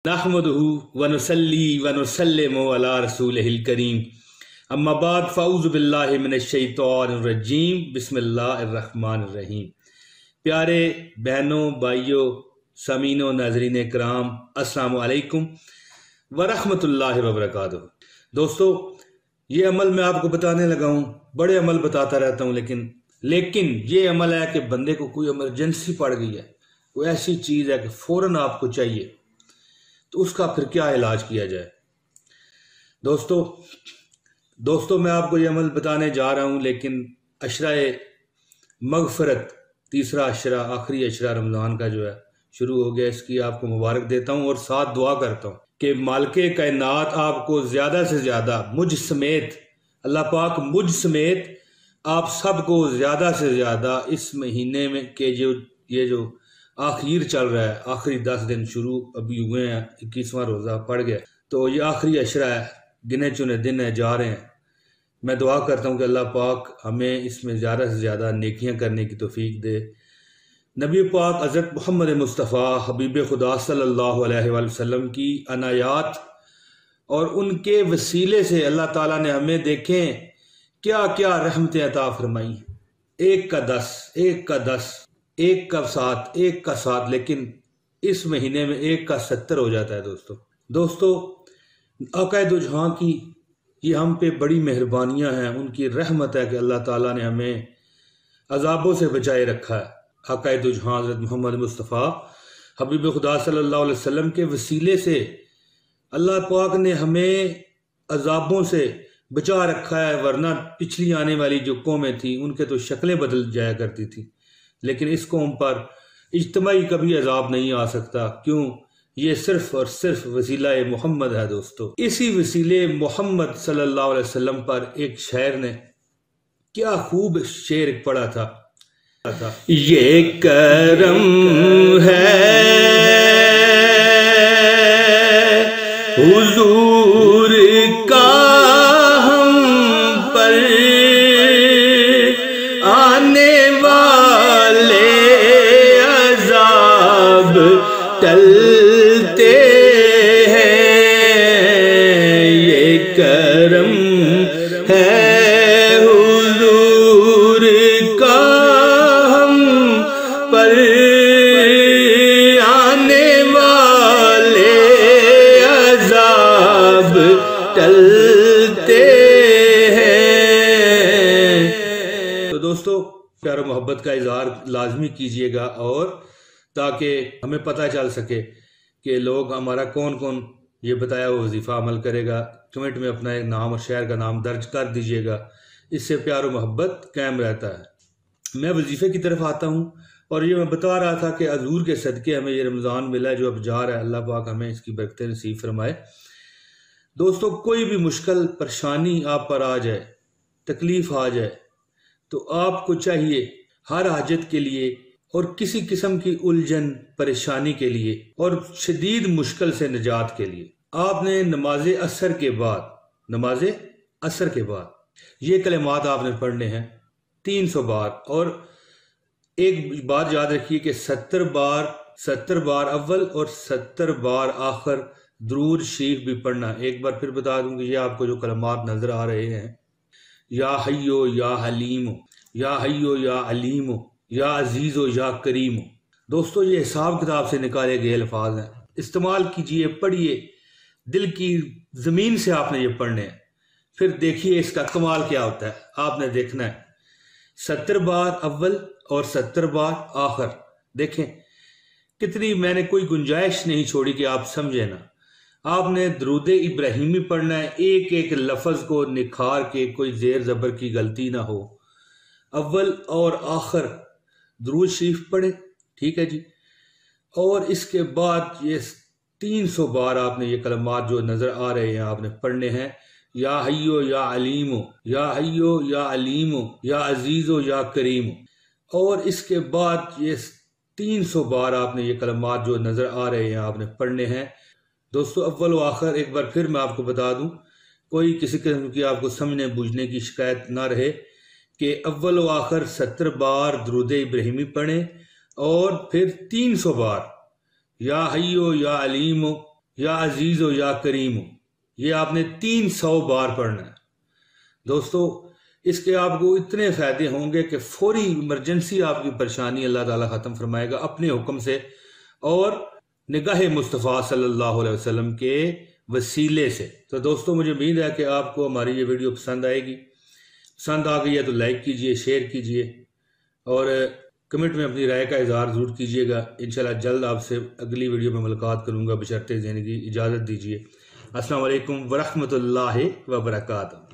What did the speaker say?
नहमदुहु व नुसल्ली व नुसल्लिमु अला रसूलिहिल करीम अम्मा बाद फ़अऊज़ु बिल्लाहि मिनश शैतानिर रजीम बिस्मिल्लाहिर रहमानिर रहीम। प्यारे बहनों, भाइयों, सामीनों, नाज़रीन इकराम, अस्सलामु अलैकुम व रहमतुल्लाहि व बरकातुहू। दोस्तों, ये अमल मैं आपको बताने लगा हूँ। बड़े अमल बताता रहता हूँ, लेकिन ये अमल है कि बंदे को कोई इमरजेंसी पड़ गई है, कोई ऐसी चीज़ है कि फ़ौरन आपको चाहिए, तो उसका फिर क्या इलाज किया जाए। दोस्तों मैं आपको ये अमल बताने जा रहा हूँ, लेकिन अशराए मगफरत, तीसरा अशरा, आखिरी अशरा रमज़ान का जो है शुरू हो गया। इसकी आपको मुबारक देता हूँ और साथ दुआ करता हूँ कि मालिके कायनात आपको ज़्यादा से ज़्यादा, मुझ समेत, अल्लाह पाक मुझ समेत आप सबको ज़्यादा से ज़्यादा इस महीने में के ये जो आखिर चल रहा है, आखिरी 10 दिन शुरू अभी हुए हैं, 21वां रोज़ा पड़ गया, तो ये आखिरी अशरा है, गिने चुने दिन है, जा रहे हैं। मैं दुआ करता हूँ कि अल्लाह पाक हमें इसमें ज़्यादा से ज़्यादा नेकियां करने की तौफीक दे। नबी पाक हज़रत मोहम्मद मुस्तफ़ा हबीब खुदा सल्लल्लाहु अलैहि वसल्लम की अनायात और उनके वसीले से अल्लाह ताला ने हमें देखें क्या क्या रहमतें अता फरमाई। एक का 10, एक का 10, एक का 7, एक का 7, लेकिन इस महीने में एक का 70 हो जाता है। दोस्तों आक़ाए दो जहां की ये हम पे बड़ी मेहरबानियां हैं, उनकी रहमत है कि अल्लाह ताला ने हमें अजाबों से बचाए रखा है। आक़ाए दो जहां हज़रत मोहम्मद मुस्तफ़ा हबीब खुदा सल्लल्लाहु अलैहि वसल्लम के वसीले से अल्लाह पाक ने हमें अजाबों से बचा रखा है, वरना पिछली आने वाली जो कौमें थी उनके तो शक्लें बदल जाया करती थी, लेकिन इस कौम पर इज्तिमाई कभी अजाब नहीं आ सकता। क्यों? ये सिर्फ और सिर्फ वसीला मोहम्मद है। दोस्तों इसी वसीले मोहम्मद सल्लल्लाहु अलैहि वसल्लम पर एक शायर ने क्या खूब शेर पढ़ा था, ये करम है हुजूर का हम पर, आने वाले अजाब टलते हैं। ये करम है हुजूर का हम पर, आने वाले अजाब टलते हैं। तो दोस्तों प्यार मोहब्बत का इजहार लाजमी कीजिएगा, और ताकि हमें पता चल सके कि लोग हमारा कौन कौन ये बताया हुआ वजीफ़ा अमल करेगा। कमेंट में अपना एक नाम और शहर का नाम दर्ज कर दीजिएगा, इससे प्यार और मोहब्बत कायम रहता है। मैं वजीफ़े की तरफ आता हूँ, और ये मैं बता रहा था कि हजूर के सदके हमें ये रमज़ान मिला जो अब जा रहा है। अल्लाह पाक हमें इसकी बरकतें नसीब फरमाए। दोस्तों कोई भी मुश्किल परेशानी आप पर आ जाए, तकलीफ़ आ जाए, तो आपको चाहिए हर हाजत के लिए और किसी किस्म की उलझन परेशानी के लिए और शदीद मुश्किल से निजात के लिए आपने नमाज असर के बाद ये कलिमात आपने पढ़ने हैं 300 बार। और एक बात याद रखिए कि 70 बार अव्वल और 70 बार आखिर दुरूद शरीफ भी पढ़ना। एक बार फिर बता दूं कि ये आपको जो कलिमात नजर आ रहे हैं, या हय्यो या हलीमो, या हय्यो या अलीमो, या अजीज़ो या करीमो। दोस्तों ये हिसाब किताब से निकाले गए अल्फाज हैं, इस्तेमाल कीजिए, पढ़िए, दिल की ज़मीन से आपने ये पढ़ने हैं। फिर देखिए इसका कमाल क्या होता है, आपने देखना है 70 बार अव्वल और 70 बार आखिर। देखें कितनी मैंने कोई गुंजाइश नहीं छोड़ी कि आप समझे ना। आपने दरूद इब्राहिमी पढ़ना है, एक एक लफ्ज़ को निखार के, कोई ज़ेर ज़बर की गलती ना हो। अव्वल और आखिर दुरूद शरीफ पढ़े, ठीक है जी। और इसके बाद ये 300 बार आपने ये कलमात जो नजर आ रहे हैं आपने पढ़ने हैं, या हय्यो या अलीमो, या हय्यो या अलीमो, या अजीज़ो या करीमो। और इसके बाद ये 300 बार आपने ये कलमात जो नजर आ रहे हैं आपने पढ़ने हैं। दोस्तों अव्वल व आखिर एक बार फिर मैं आपको बता दूं, कोई किसी किस्म की आपको समझने बूझने की शिकायत ना रहे, कि अव्वल व आखिर 70 बार दुरूद इब्राहिमी पढ़ें और फिर 300 बार या हय्यो या अलीमो یا عزیز ہو یا کریم ہو، یہ آپ نے 300 بار پڑھنا ہے دوستو۔ اس کے آپ کو اتنے فائدے ہوں گے کہ فوری ایمرجنسی آپ کی پریشانی اللہ تعالیٰ ختم فرمائے گا اپنے حکم سے اور نگاہ مصطفیٰ صلی اللہ علیہ وسلم کے وسیلے سے۔ تو دوستو مجھے امید ہے کہ آپ کو ہماری یہ ویڈیو پسند آئے گی، پسند آ گئی ہے تو لائک کیجئے، شیئر کیجئے اور کمنٹ میں اپنی رائے کا اظہار ضرور کیجئے گا۔ انشاءاللہ جلد آپ سے اگلی ویڈیو میں ملاقات کروں گا، بشرطِ زندگی اجازت دیجئے۔ السلام علیکم ورحمۃ اللہ وبرکاتہ۔